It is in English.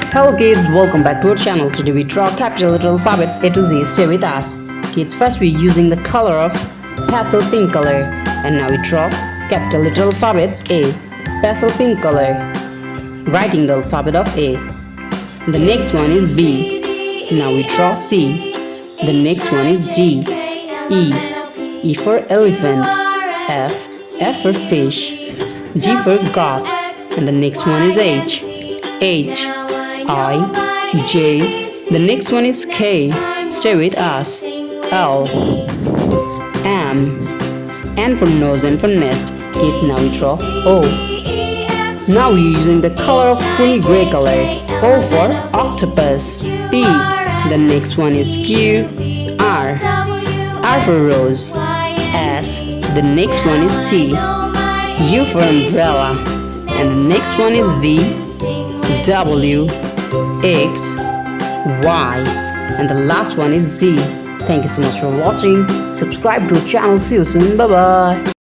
Hello kids, welcome back to our channel. Today we draw capital letter alphabets A to Z. Stay with us. Kids, first we're using the color of pastel pink color. And now we draw capital letter alphabets A. Pastel pink color. Writing the alphabet of A. The next one is B. Now we draw C. The next one is D. E. E for elephant. F. F for fish. G for goat. And the next one is H. H. I. J. The next one is K. Stay with us. L. M. N for nose and for nest. Kids, now we draw O. Now we're using the color of cool gray color. O for octopus. P. The next one is Q. R. R for rose. S. The next one is T. U for umbrella. And the next one is V. W. X. Y. And the last one is Z. Thank you so much for watching. Subscribe to our channel. See you soon. Bye bye.